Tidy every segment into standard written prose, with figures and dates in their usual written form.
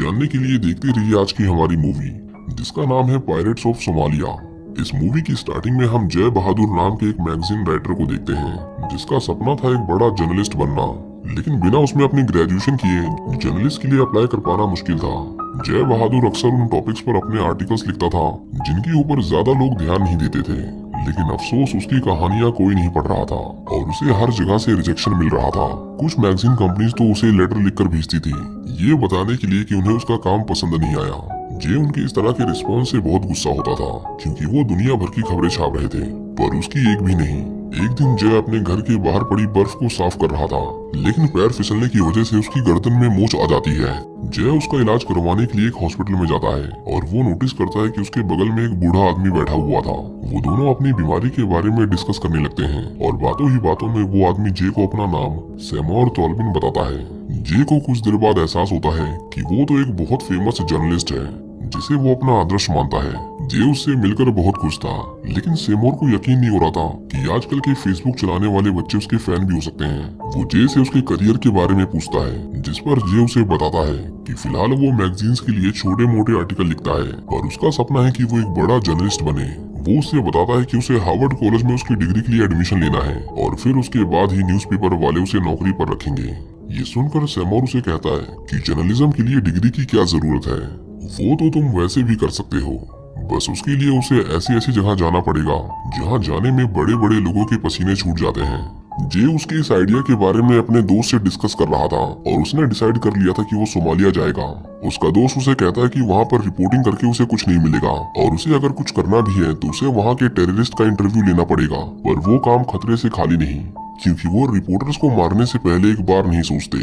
जानने के लिए देखते रहिए आज की हमारी मूवी जिसका नाम है पायरेट्स ऑफ सोमालिया। इस मूवी की स्टार्टिंग में हम जय बहादुर नाम के एक मैगजीन राइटर को देखते हैं जिसका सपना था एक बड़ा जर्नलिस्ट बनना, लेकिन बिना उसमें अपनी ग्रेजुएशन किए जर्नलिस्ट के लिए अप्लाई कर पाना मुश्किल था। जय बहादुर अक्सर उन टॉपिक्स पर अपने आर्टिकल्स लिखता था जिनके ऊपर ज्यादा लोग ध्यान नहीं देते थे, लेकिन अफसोस उसकी कहानियां कोई नहीं पढ़ रहा था और उसे हर जगह से रिजेक्शन मिल रहा था। कुछ मैगजीन कंपनीज तो उसे लेटर लिखकर भेजती थी ये बताने के लिए कि उन्हें उसका काम पसंद नहीं आया। जय उनके इस तरह के रिस्पॉन्स से बहुत गुस्सा होता था क्योंकि वो दुनिया भर की खबरें छाप रहे थे पर उसकी एक भी नहीं। एक दिन जय अपने घर के बाहर पड़ी बर्फ को साफ कर रहा था, लेकिन पैर फिसलने की वजह से उसकी गर्दन में मोच आ जाती है। जय उसका इलाज करवाने के लिए एक हॉस्पिटल में जाता है और वो नोटिस करता है कि उसके बगल में एक बूढ़ा आदमी बैठा हुआ था। वो दोनों अपनी बीमारी के बारे में डिस्कस करने लगते हैं और बातों ही बातों में वो आदमी जय को अपना नाम सेमोर तोल्बिन बताता है। जय को कुछ देर बाद एहसास होता है कि वो तो एक बहुत फेमस जर्नलिस्ट है जिसे वो अपना आदर्श मानता है। जय उससे मिलकर बहुत खुश था, लेकिन सेमोर को यकीन नहीं हो रहा था कि आजकल के फेसबुक चलाने वाले बच्चे उसके फैन भी हो सकते हैं। वो जय से उसके करियर के बारे में पूछता है जिस पर जय उसे बताता है कि फिलहाल वो मैगजीन्स के लिए छोटे मोटे आर्टिकल लिखता है पर उसका सपना है कि वो एक बड़ा जर्नलिस्ट बने। वो उससे बताता है कि उसे हार्वर्ड कॉलेज में उसकी डिग्री के लिए एडमिशन लेना है और फिर उसके बाद ही न्यूज़पेपर वाले उसे नौकरी पर रखेंगे। ये सुनकर सेमोर उसे कहता है कि जर्नलिज्म के लिए डिग्री की क्या जरूरत है, वो तो तुम वैसे भी कर सकते हो, बस उसके लिए उसे ऐसी ऐसी जगह जाना पड़ेगा जहाँ जाने में बड़े बड़े लोगों के पसीने छूट जाते हैं। जे उसके इस आइडिया के बारे में अपने दोस्त से डिस्कस कर रहा था और उसने डिसाइड कर लिया था कि वो सोमालिया जाएगा। उसका दोस्त उसे कहता है कि वहाँ पर रिपोर्टिंग करके उसे कुछ नहीं मिलेगा और उसे अगर कुछ करना भी है तो उसे वहाँ के टेररिस्ट का इंटरव्यू लेना पड़ेगा, पर वो काम खतरे से खाली नहीं क्योंकि वो रिपोर्टर्स को मारने से पहले एक बार नहीं सोचते।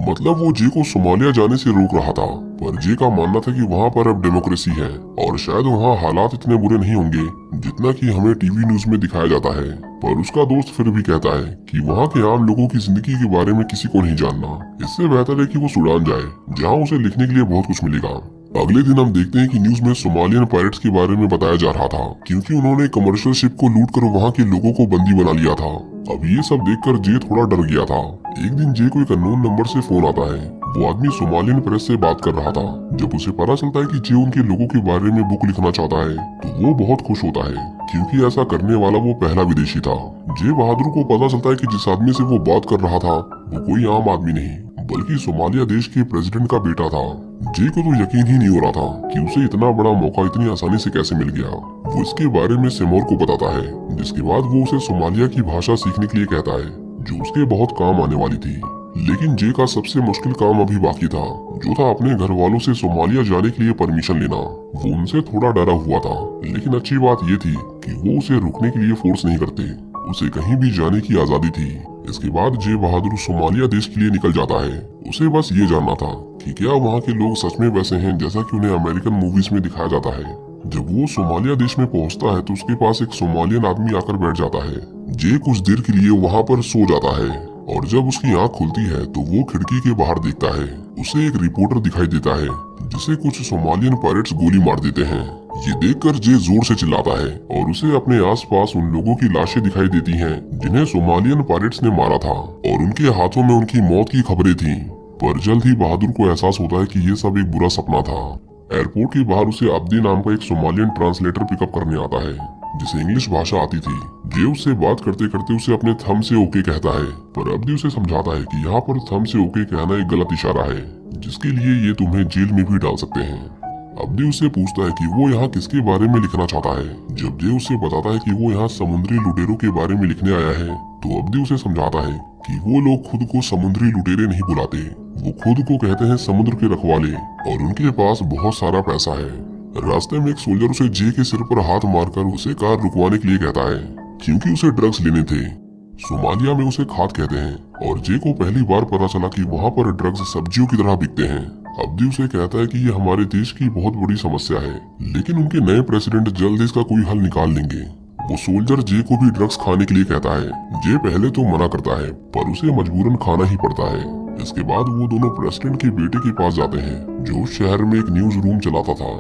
मतलब वो जे को सोमालिया जाने से रोक रहा था, पर जे का मानना था कि वहाँ पर अब डेमोक्रेसी है और शायद वहाँ हालात इतने बुरे नहीं होंगे जितना कि हमें टीवी न्यूज में दिखाया जाता है। पर उसका दोस्त फिर भी कहता है कि वहाँ के आम लोगों की जिंदगी के बारे में किसी को नहीं जानना, इससे बेहतर है कि वो सूडान जाए जहाँ उसे लिखने के लिए बहुत कुछ मिलेगा। अगले दिन हम देखते हैं कि न्यूज में सोमालियन पायरेट्स के बारे में बताया जा रहा था क्योंकि उन्होंने कमर्शियल शिप को लूट कर वहाँ के लोगों को बंदी बना लिया था। अब ये सब देखकर जे थोड़ा डर गया था। एक दिन जे को एक अननोन नंबर से फोन आता है। वो आदमी सोमालियन प्रेस से बात कर रहा था। जब उसे पता चलता है कि जे उनके लोगों के बारे में बुक लिखना चाहता है तो वो बहुत खुश होता है क्योंकि ऐसा करने वाला वो पहला विदेशी था। जे बहादुर को पता चलता है कि जिस आदमी से वो बात कर रहा था वो कोई आम आदमी नहीं बल्कि सोमालिया देश के प्रेसिडेंट का बेटा था। जे को तो यकीन ही नहीं हो रहा था कि उसे इतना बड़ा मौका इतनी आसानी से कैसे मिल गया। वो इसके बारे में सेमोर को बताता है जिसके बाद वो उसे सोमालिया की भाषा सीखने के लिए कहता है जो उसके बहुत काम आने वाली थी। लेकिन जे का सबसे मुश्किल काम अभी बाकी था जो था अपने घर वालों से सोमालिया जाने के लिए परमिशन लेना। वो उनसे थोड़ा डरा हुआ था, लेकिन अच्छी बात ये थी कि वो उसे रुकने के लिए फोर्स नहीं करते, उसे कहीं भी जाने की आजादी थी। इसके बाद जे बहादुर सोमालिया देश के लिए निकल जाता है। उसे बस ये जानना था कि क्या वहाँ के लोग सच में वैसे हैं जैसा कि उन्हें अमेरिकन मूवीज में दिखाया जाता है। जब वो सोमालिया देश में पहुँचता है तो उसके पास एक सोमालियन आदमी आकर बैठ जाता है। जे कुछ देर के लिए वहाँ पर सो जाता है और जब उसकी आँख खुलती है तो वो खिड़की के बाहर देखता है। उसे एक रिपोर्टर दिखाई देता है जिसे कुछ सोमालियन पायरेट्स गोली मार देते हैं। ये देखकर जे जोर से चिल्लाता है और उसे अपने आसपास उन लोगों की लाशें दिखाई देती हैं जिन्हें सोमालियन पायरेट्स ने मारा था और उनके हाथों में उनकी मौत की खबरें थीं। पर जल्द ही बहादुर को एहसास होता है कि ये सब एक बुरा सपना था। एयरपोर्ट के बाहर उसे अब्दी नाम का एक सोमालियन ट्रांसलेटर पिकअप करने आता है जिसे इंग्लिश भाषा आती थी। जे उससे बात करते करते उसे अपने थंब से ओके कहता है, पर अब्दी उसे समझाता है कि यहाँ पर थंब से ओके कहना एक गलत इशारा है जिसके लिए ये तुम्हें जेल में भी डाल सकते हैं। अब्दी उससे पूछता है कि वो यहाँ किसके बारे में लिखना चाहता है। जब जे उसे बताता है कि वो यहाँ समुद्री लुटेरों के बारे में लिखने आया है तो अब्दी उसे समझाता है कि वो लोग खुद को समुद्री लुटेरे नहीं बुलाते, वो खुद को कहते हैं समुद्र के रखवाले और उनके पास बहुत सारा पैसा है। रास्ते में एक सोल्जर उसे जे के सिर पर हाथ मारकर उसे कार रुकवाने के लिए कहता है क्योंकि उसे ड्रग्स लेने थे। सोमालिया में उसे खाद कहते हैं और जे को पहली बार पता चला कि वहाँ पर ड्रग्स सब्जियों की तरह बिकते हैं। अब्दी उसे कहता है कि ये हमारे देश की बहुत बड़ी समस्या है, लेकिन उनके नए प्रेसिडेंट जल्द इसका कोई हल निकाल लेंगे। वो सोल्जर जे को भी ड्रग्स खाने के लिए कहता है। जे पहले तो मना करता है पर उसे मजबूरन खाना ही पड़ता है। इसके बाद वो दोनों प्रेसिडेंट के बेटे के पास जाते हैं जो उस शहर में एक न्यूज रूम चलाता था।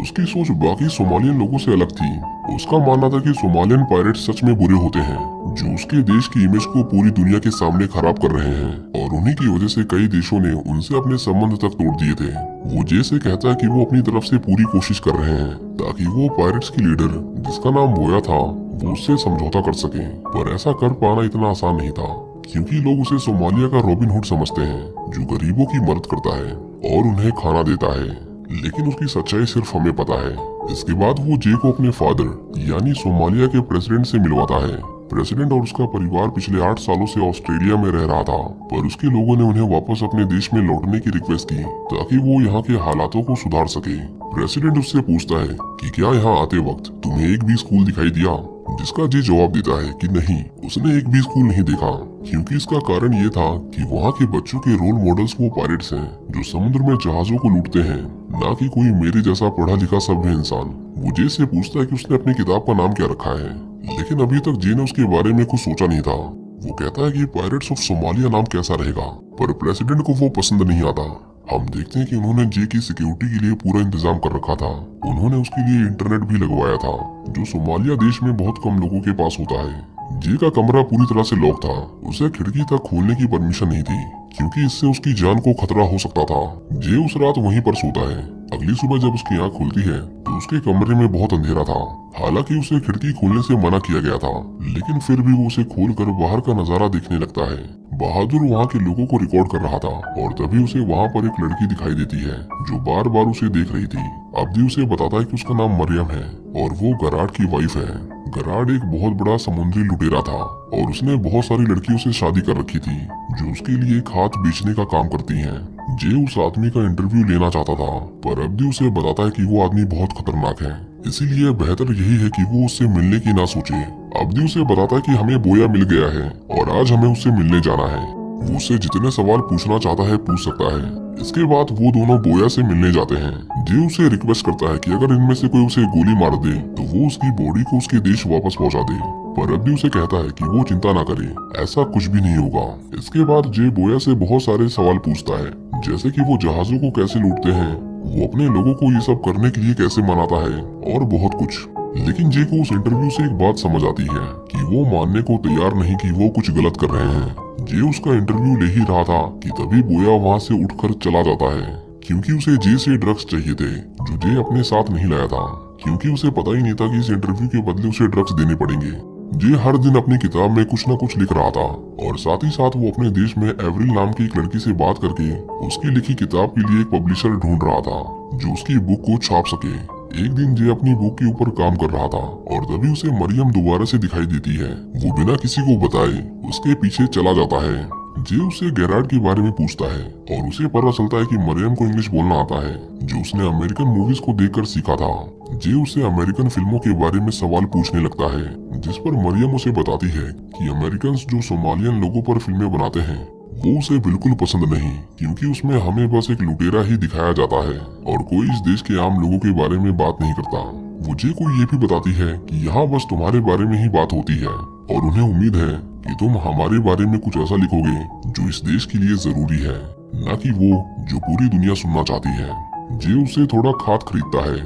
उसकी सोच बाकी सोमालियन लोगों से अलग थी। उसका मानना था कि सोमालियन पायरेट्स सच में बुरे होते हैं जो उसके देश की इमेज को पूरी दुनिया के सामने खराब कर रहे हैं और उन्हीं की वजह से कई देशों ने उनसे अपने संबंध तक तोड़ दिए थे। वो जे से कहता है कि वो अपनी तरफ से पूरी कोशिश कर रहे हैं ताकि वो पायरेट्स की लीडर जिसका नाम बोया था वो उससे समझौता कर सके, पर ऐसा कर पाना इतना आसान नहीं था क्योंकि लोग उसे सोमालिया का रॉबिन हुड समझते हैं जो गरीबों की मदद करता है और उन्हें खाना देता है। लेकिन उसकी सच्चाई सिर्फ हमें पता है। इसके बाद वो जे को अपने फादर यानी सोमालिया के प्रेसिडेंट से मिलवाता है। प्रेसिडेंट और उसका परिवार पिछले 8 सालों से ऑस्ट्रेलिया में रह रहा था, पर उसके लोगों ने उन्हें वापस अपने देश में लौटने की रिक्वेस्ट की ताकि वो यहाँ के हालातों को सुधार सके। प्रेसिडेंट उससे पूछता है कि क्या यहाँ आते वक्त तुम्हें एक भी स्कूल दिखाई दिया, जिसका जे जवाब देता है कि नहीं, उसने एक भी स्कूल नहीं देखा, क्योंकि इसका कारण ये था कि वहाँ के बच्चों के रोल मॉडल्स वो पायरेट्स हैं जो समुद्र में जहाजों को लूटते हैं, ना कि कोई मेरे जैसा पढ़ा लिखा सभ्य इंसान। वो जे से पूछता है कि उसने अपनी किताब का नाम क्या रखा है, लेकिन अभी तक जे ने उसके बारे में कुछ सोचा नहीं था। वो कहता है कि पायरेट्स ऑफ सोमालिया नाम कैसा रहेगा, पर प्रेसिडेंट को वो पसंद नहीं आता। हम देखते हैं कि उन्होंने जे की सिक्योरिटी के लिए पूरा इंतजाम कर रखा था। उन्होंने उसके लिए इंटरनेट भी लगवाया था, जो सोमालिया देश में बहुत कम लोगों के पास होता है। जे का कमरा पूरी तरह से लॉक था, उसे खिड़की तक खोलने की परमिशन नहीं थी क्योंकि इससे उसकी जान को खतरा हो सकता था। जे उस रात वहीं पर सोता है। अगली सुबह जब उसकी आंख खुलती है तो उसके कमरे में बहुत अंधेरा था। हालांकि उसे खिड़की खोलने से मना किया गया था, लेकिन फिर भी वो उसे खोलकर बाहर का नजारा देखने लगता है। बहादुर वहाँ के लोगों को रिकॉर्ड कर रहा था और तभी उसे वहाँ पर एक लड़की दिखाई देती है जो बार बार उसे देख रही थी। अब्दी उसे बताता है कि उसका नाम मरियम है और वो गराड की वाइफ है। गराड एक बहुत बड़ा समुद्री लुटेरा था और उसने बहुत सारी लड़कियों से शादी कर रखी थी जो उसके लिए एक हाथ बेचने का काम करती हैं। जे उस आदमी का इंटरव्यू लेना चाहता था, पर अब्दी उसे बताता है कि वो आदमी बहुत खतरनाक है, इसीलिए बेहतर यही है कि वो उससे मिलने की ना सोचे। अब्दी उसे बताता है कि हमें बोया मिल गया है और आज हमें उससे मिलने जाना है। वो उससे जितने सवाल पूछना चाहता है पूछ सकता है। इसके बाद वो दोनों बोया से मिलने जाते हैं। जे उसे रिक्वेस्ट करता है कि अगर इनमें से कोई उसे गोली मार दे तो वो उसकी बॉडी को उसके देश वापस पहुंचा दे, पर अब्दी उसे कहता है कि वो चिंता ना करे, ऐसा कुछ भी नहीं होगा। इसके बाद जे बोया से बहुत सारे सवाल पूछता है, जैसे कि वो जहाजों को कैसे लूटते हैं, वो अपने लोगों को ये सब करने के लिए कैसे मनाता है और बहुत कुछ। लेकिन जे को उस इंटरव्यू से एक बात समझ आती है कि वो मानने को तैयार नहीं कि वो कुछ गलत कर रहे हैं। जे उसका इंटरव्यू ले ही रहा था कि तभी बोया वहाँ से उठकर चला जाता है क्योंकि उसे जे से ड्रग्स चाहिए थे जो जे अपने साथ नहीं लाया था, क्योंकि उसे पता ही नहीं था कि इस इंटरव्यू के बदले उसे ड्रग्स देने पड़ेंगे। जे हर दिन अपनी किताब में कुछ न कुछ लिख रहा था और साथ ही साथ वो अपने देश में एवरिल नाम की एक लड़की से बात करके उसकी लिखी किताब के लिए एक पब्लिशर ढूंढ रहा था जो उसकी बुक को छाप सके। एक दिन जे अपनी बुक के ऊपर काम कर रहा था और तभी उसे मरियम दोबारा से दिखाई देती है। वो बिना किसी को बताए उसके पीछे चला जाता है। जे उससे गैराड के बारे में पूछता है और उसे पता चलता है कि मरियम को इंग्लिश बोलना आता है जो उसने अमेरिकन मूवीज को देखकर सीखा था। जे उसे अमेरिकन फिल्मों के बारे में सवाल पूछने लगता है, जिस पर मरियम उसे बताती है कि अमेरिकन जो सोमालियन लोगों पर फिल्में बनाते हैं वो उसे बिल्कुल पसंद नहीं, क्योंकि उसमें हमें बस एक लुटेरा ही दिखाया जाता है और कोई इस देश के आम लोगों के बारे में बात नहीं करता। वो जे को ये भी बताती है कि यहाँ बस तुम्हारे बारे में ही बात होती है और उन्हें उम्मीद है कि तुम हमारे बारे में कुछ ऐसा लिखोगे जो इस देश के लिए जरूरी है, न कि वो जो पूरी दुनिया सुनना चाहती है। जे उसे थोड़ा खाद खरीदता है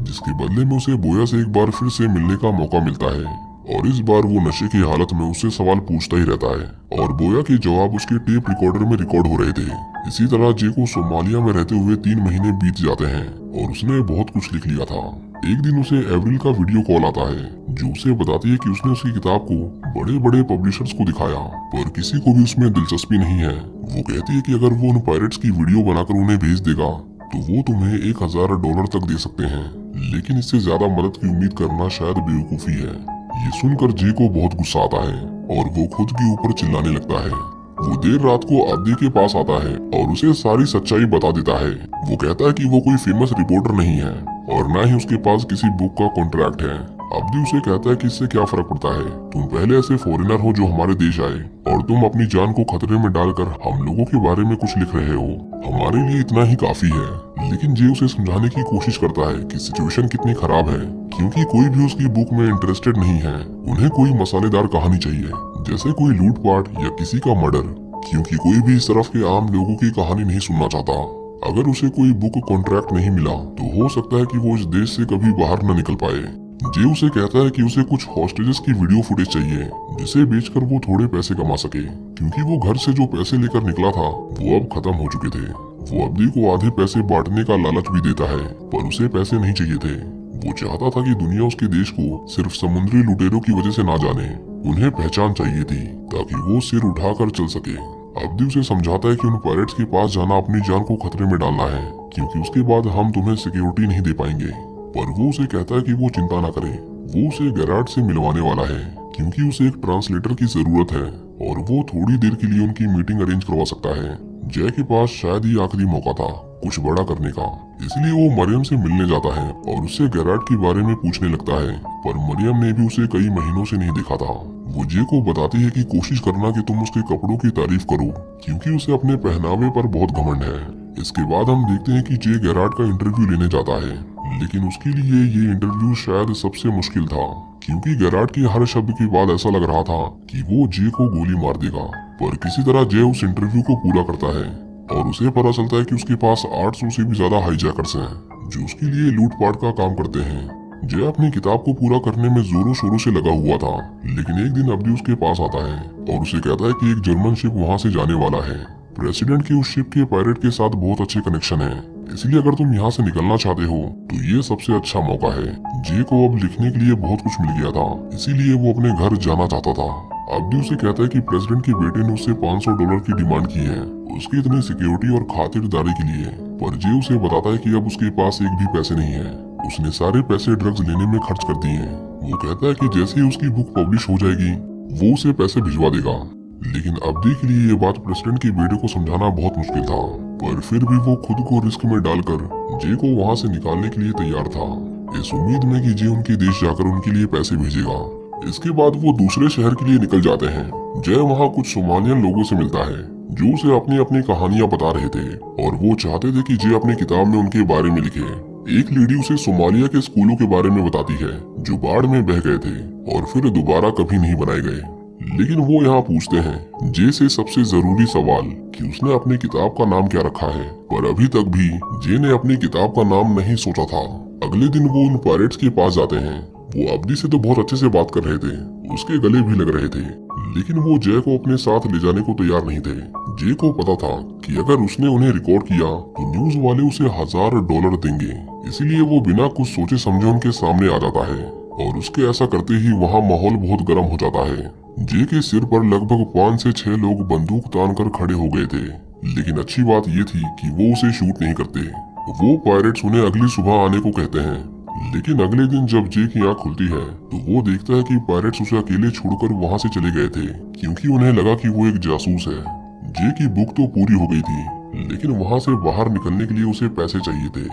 जिसके बदले में उसे बोया से एक बार फिर से मिलने का मौका मिलता है और इस बार वो नशे की हालत में उससे सवाल पूछता ही रहता है और बोया के जवाब उसके टेप रिकॉर्डर में रिकॉर्ड हो रहे थे। इसी तरह जे को सोमालिया में रहते हुए 3 महीने बीत जाते हैं और उसने बहुत कुछ लिख लिया था। एक दिन उसे एवरिल का वीडियो कॉल आता है जो उसे बताती है कि उसने उसकी किताब को बड़े बड़े पब्लिशर्स को दिखाया पर किसी को भी उसमें दिलचस्पी नहीं है। वो कहती है कि अगर वो उन पायरेट्स की वीडियो बनाकर उन्हें भेज देगा तो वो तुम्हें $1000 तक दे सकते हैं, लेकिन इससे ज्यादा मदद की उम्मीद करना शायद बेवकूफी है। ये सुनकर जे को बहुत गुस्सा आता है और वो खुद के ऊपर चिल्लाने लगता है। वो देर रात को अब्दी के पास आता है और उसे सारी सच्चाई बता देता है। वो कहता है कि वो कोई फेमस रिपोर्टर नहीं है और न ही उसके पास किसी बुक का कॉन्ट्रैक्ट है। अब्दी उसे कहता है कि इससे क्या फर्क पड़ता है, तुम पहले ऐसे फॉरेनर हो जो हमारे देश आए और तुम अपनी जान को खतरे में डालकर हम लोगों के बारे में कुछ लिख रहे हो, हमारे लिए इतना ही काफी है। लेकिन जे उसे समझाने की कोशिश करता है कि सिचुएशन कितनी खराब है, क्योंकि कोई भी उसकी बुक में इंटरेस्टेड नहीं है। उन्हें कोई मसालेदार कहानी चाहिए, जैसे कोई लूटपाट या किसी का मर्डर, क्योंकि कोई भी इस तरफ के आम लोगों की कहानी नहीं सुनना चाहता। अगर उसे कोई बुक कॉन्ट्रैक्ट नहीं मिला तो हो सकता है कि वो इस देश से कभी बाहर न निकल पाए। जे उसे कहता है कि उसे कुछ हॉस्टेजेस की वीडियो फुटेज चाहिए जिसे बेचकर वो थोड़े पैसे कमा सके, क्योंकि वो घर से जो पैसे लेकर निकला था वो अब खत्म हो चुके थे। वो अब्दी को आधे पैसे बांटने का लालच भी देता है, पर उसे पैसे नहीं चाहिए थे। वो चाहता था कि दुनिया उसके देश को सिर्फ समुद्री लुटेरों की वजह से ना जाने, उन्हें पहचान चाहिए थी ताकि वो सिर उठाकर चल सके। अब्दी उसे समझाता है कि उन पायरेट्स के पास जाना अपनी जान को खतरे में डालना है, क्योंकि उसके बाद हम तुम्हें सिक्योरिटी नहीं दे पाएंगे। पर वो उसे कहता है कि वो चिंता ना करे, वो उसे गैराट से मिलवाने वाला है, क्योंकि उसे एक ट्रांसलेटर की जरूरत है और वो थोड़ी देर के लिए उनकी मीटिंग अरेंज करवा सकता है। जय के पास शायद ये आखिरी मौका था कुछ बड़ा करने का, इसलिए वो मरियम से मिलने जाता है और उससे गैराट के बारे में पूछने लगता है। पर मरियम ने भी उसे कई महीनों से नहीं देखा था। वो जे को बताती है कि कोशिश करना कि तुम उसके कपड़ों की तारीफ करो, क्योंकि उसे अपने पहनावे पर बहुत घमंड है। इसके बाद हम देखते हैं कि जे गैराट का इंटरव्यू लेने जाता है, लेकिन उसके लिए ये इंटरव्यू शायद सबसे मुश्किल था, क्योंकि गैराट के हर शब्द के बाद ऐसा लग रहा था कि वो जे को गोली मार देगा। पर किसी तरह जे उस इंटरव्यू को पूरा करता है और उसे पता चलता है कि उसके पास 800 से भी ज्यादा हाईजैकर्स हैं जो उसके लिए लूटपाट का काम करते हैं। जय अपनी किताब को पूरा करने में जोरों शोरों से लगा हुआ था, लेकिन एक दिन अब्दी उसके पास आता है और उसे कहता है कि एक जर्मन शिप वहाँ से जाने वाला है। प्रेसिडेंट की उस शिप के पायरेट के साथ बहुत अच्छे कनेक्शन है, इसलिए अगर तुम यहाँ से निकलना चाहते हो तो ये सबसे अच्छा मौका है। जे को अब लिखने के लिए बहुत कुछ मिल गया था, इसीलिए वो अपने घर जाना चाहता था। अब्दी उसे कहता है कि प्रेसिडेंट के बेटे ने उससे $500 की डिमांड की है उसकी इतनी सिक्योरिटी और खातिरदारी के लिए। पर जे उसे बताता है कि अब उसके पास एक भी पैसे नहीं है, उसने सारे पैसे ड्रग्स लेने में खर्च कर दिए हैं। वो कहता है कि जैसे ही उसकी बुक पब्लिश हो जाएगी वो उसे पैसे भिजवा देगा। लेकिन अब्दी के लिए ये बात प्रेसिडेंट के बेटे को समझाना बहुत मुश्किल था, पर फिर भी वो खुद को रिस्क में डालकर जे को वहाँ से निकालने के लिए तैयार था, इस उम्मीद में कि जे उनके देश जाकर उनके लिए पैसे भेजेगा। इसके बाद वो दूसरे शहर के लिए निकल जाते हैं। जय वहाँ कुछ सोमालियन लोगों से मिलता है जो उसे अपनी अपनी कहानियां बता रहे थे और वो चाहते थे कि जे अपनी किताब में उनके बारे में लिखे। एक लेडी उसे सोमालिया के स्कूलों के बारे में बताती है जो बाढ़ में बह गए थे और फिर दोबारा कभी नहीं बनाए गए। लेकिन वो यहाँ पूछते हैं जे से सबसे जरूरी सवाल कि उसने अपनी किताब का नाम क्या रखा है, पर अभी तक भी जे ने अपनी किताब का नाम नहीं सोचा था। अगले दिन वो उन पायरेट्स के पास जाते हैं। वो अब्दी से तो बहुत अच्छे से बात कर रहे थे, उसके गले भी लग रहे थे, लेकिन वो जय को अपने साथ ले जाने को तैयार नहीं थे। जे को पता था कि अगर उसने उन्हें रिकॉर्ड किया तो न्यूज वाले उसे $1000 देंगे, इसीलिए वो बिना कुछ सोचे समझे उनके सामने आ जाता है और उसके ऐसा करते ही वहाँ माहौल बहुत गर्म हो जाता है। जे के सिर पर लगभग 5 से 6 लोग बंदूक तान कर खड़े हो गए थे, लेकिन अच्छी बात ये थी कि वो उसे शूट नहीं करते। वो पायरेट्स उन्हें अगली सुबह आने को कहते हैं, लेकिन अगले दिन जब जे की आंख खुलती है तो वो देखता है कि पायरेट्स उसे अकेले छोड़कर वहाँ से चले गए थे, क्योंकि उन्हें लगा कि वो एक जासूस है। जे की बुक तो पूरी हो गई थी, लेकिन वहाँ से बाहर निकलने के लिए उसे पैसे चाहिए थे।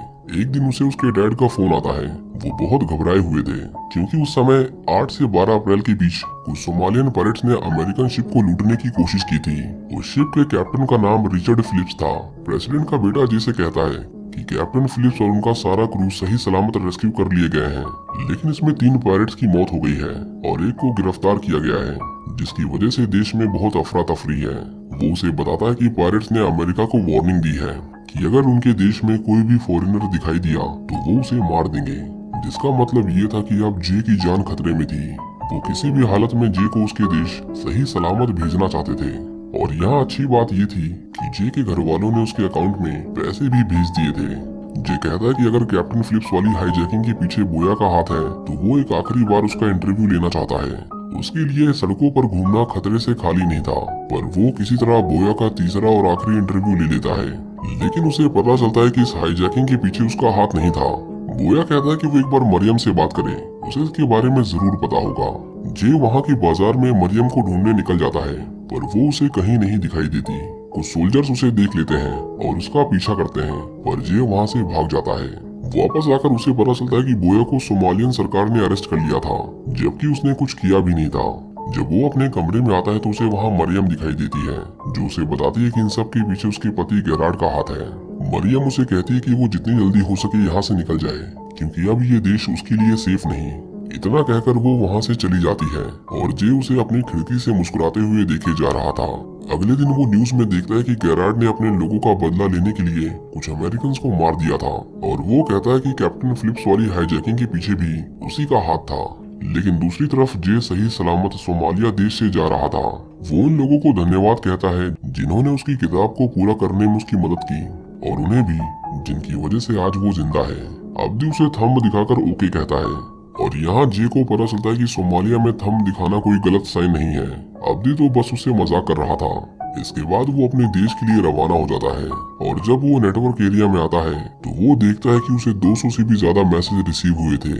एक दिन उसे उसके डैड का फोन आता है। वो बहुत घबराए हुए थे, क्योंकि उस समय 8 से 12 अप्रैल के बीच कुछ सोमालियन पायरेट्स ने अमेरिकन शिप को लूटने की कोशिश की थी। उस शिप के कैप्टन का नाम रिचर्ड फिलिप्स था। प्रेसिडेंट का बेटा जे से कहता है कि कैप्टन फिलिप्स और उनका सारा क्रू सही सलामत रेस्क्यू कर लिए गए हैं, लेकिन इसमें 3 पायरेट्स की मौत हो गई है और एक को गिरफ्तार किया गया है, जिसकी वजह से देश में बहुत अफरा तफरी है। वो उसे बताता है कि पायरेट्स ने अमेरिका को वार्निंग दी है कि अगर उनके देश में कोई भी फॉरेनर दिखाई दिया तो वो उसे मार देंगे, जिसका मतलब ये था कि अब जे की जान खतरे में थी। वो किसी भी हालत में जे को उसके देश सही सलामत भेजना चाहते थे। और यहाँ अच्छी बात ये थी कि जे के घर वालों ने उसके अकाउंट में पैसे भी भेज दिए थे। जे कहता है कि अगर कैप्टन फिलिप्स वाली हाईजैकिंग के पीछे बोया का हाथ है तो वो एक आखिरी बार उसका इंटरव्यू लेना चाहता है। उसके लिए सड़कों पर घूमना खतरे से खाली नहीं था, पर वो किसी तरह बोया का तीसरा और आखिरी इंटरव्यू ले लेता है। लेकिन उसे पता चलता है कि इस हाईजैकिंग के पीछे उसका हाथ नहीं था। बोया कहता है कि वो एक बार मरियम से बात करे, उसे इसके बारे में जरूर पता होगा। जे वहाँ की बाजार में मरियम को ढूंढने निकल जाता है, पर वो उसे कहीं नहीं दिखाई देती। कुछ सोल्जर्स उसे देख लेते हैं और उसका पीछा करते हैं, पर जे वहाँ से भाग जाता है। वापस आकर उसे पता चलता है कि बोया को सोमालियन सरकार ने अरेस्ट कर लिया था, जबकि उसने कुछ किया भी नहीं था। जब वो अपने कमरे में आता है तो उसे वहाँ मरियम दिखाई देती है, जो उसे बताती है कि इन सब के पीछे उसके पति गैराट का हाथ है। मरियम उसे कहती है कि वो जितनी जल्दी हो सके यहाँ से निकल जाए, क्योंकि अब ये देश उसके लिए सेफ नहीं। इतना कहकर वो वहाँ से चली जाती है और जे उसे अपनी खिड़की से मुस्कुराते हुए देखे जा रहा था। अगले दिन वो न्यूज में देखता है कि गेरार्ड ने अपने लोगों का बदला लेने के लिए कुछ अमेरिकन को मार दिया था और वो कहता है कि कैप्टन फिलिप्स वाली हाईजैकिंग के पीछे भी उसी का हाथ था। लेकिन दूसरी तरफ जे सही सलामत सोमालिया देश से जा रहा था। वो उन लोगों को धन्यवाद कहता है जिन्होंने उसकी किताब को पूरा करने में उसकी मदद की और उन्हें भी जिनकी वजह से आज वो जिंदा है। अब्दी उसे थंब दिखाकर ओके कहता है और यहाँ जे को पता चलता है कि सोमालिया में थंब दिखाना कोई गलत साइन नहीं है। अब्दी तो बस उसे मजाक कर रहा था। इसके बाद वो अपने देश के लिए रवाना हो जाता है और जब वो नेटवर्क एरिया में आता है तो वो देखता है कि उसे 200 से भी ज्यादा मैसेज रिसीव हुए थे,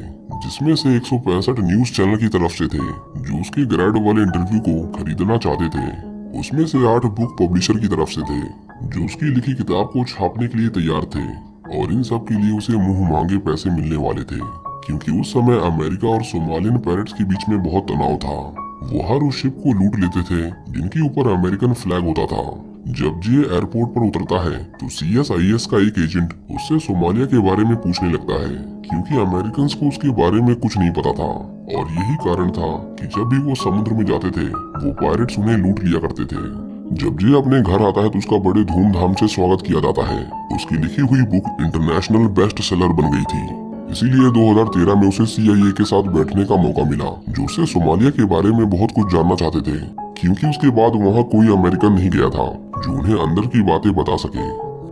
जिसमें से 165 न्यूज चैनल की तरफ से थे जो उसके ग्रेड वाले इंटरव्यू को खरीदना चाहते थे। उसमें से 8 बुक पब्लिशर की तरफ से थे जो उसकी लिखी किताब को छापने के लिए तैयार थे और इन सब के लिए उसे मुंह मांगे पैसे मिलने वाले थे, क्योंकि उस समय अमेरिका और सोमालियन पायरेट्स के बीच में बहुत तनाव था। वो हर उस शिप को लूट लेते थे जिनके ऊपर अमेरिकन फ्लैग होता था। जब जे एयरपोर्ट पर उतरता है तो CSIS का एक एजेंट उससे सोमालिया के बारे में पूछने लगता है, क्योंकि अमेरिकन को उसके बारे में कुछ नहीं पता था और यही कारण था कि जब भी वो समुद्र में जाते थे वो पायरेट्स उन्हें लूट लिया करते थे। जब जे अपने घर आता है तो उसका बड़े धूमधाम से स्वागत किया जाता है। उसकी लिखी हुई बुक इंटरनेशनल बेस्ट सेलर बन गई थी, इसीलिए 2013 में उसे CIA के साथ बैठने का मौका मिला जो उससे सोमालिया के बारे में बहुत कुछ जानना चाहते थे, क्योंकि उसके बाद वहाँ कोई अमेरिकन नहीं गया था जो उन्हें अंदर की बातें बता सके।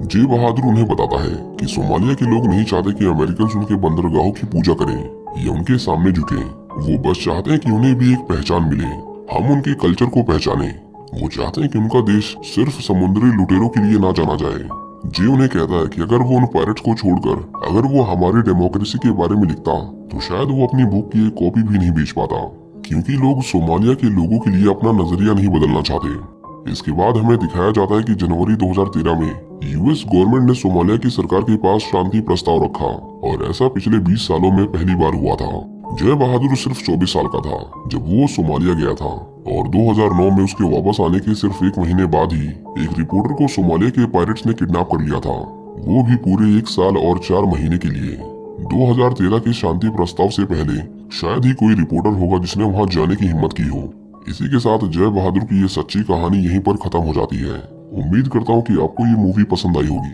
जे बहादुर उन्हें बताता है कि सोमालिया के लोग नहीं चाहते कि अमेरिकन उनके बंदरगाहों की पूजा करें या उनके सामने झुके। वो बस चाहते हैं कि उन्हें भी एक पहचान मिले, हम उनके कल्चर को पहचाने। वो चाहते हैं कि उनका देश सिर्फ समुद्री लुटेरों के लिए ना जाना जाए। जे उन्हें कहता है कि अगर वो उन पायरेट्स को छोड़कर अगर वो हमारी डेमोक्रेसी के बारे में लिखता तो शायद वो अपनी बुक की एक कॉपी भी नहीं बेच पाता, क्योंकि लोग सोमालिया के लोगों के लिए अपना नजरिया नहीं बदलना चाहते। इसके बाद हमें दिखाया जाता है कि जनवरी 2013 में US गवर्नमेंट ने सोमालिया की सरकार के पास शांति प्रस्ताव रखा और ऐसा पिछले 20 सालों में पहली बार हुआ था। जय बहादुर सिर्फ 24 साल का था जब वो सोमालिया गया था और 2009 में उसके वापस आने के सिर्फ 1 महीने बाद ही एक रिपोर्टर को सोमालिया के पायरेट्स ने किडनैप कर लिया था, वो भी पूरे 1 साल और 4 महीने के लिए। 2013 के शांति प्रस्ताव से पहले शायद ही कोई रिपोर्टर होगा जिसने वहां जाने की हिम्मत की हो। इसी के साथ जय बहादुर की ये सच्ची कहानी यहीं पर खत्म हो जाती है। उम्मीद करता हूँ कि आपको ये मूवी पसंद आई होगी।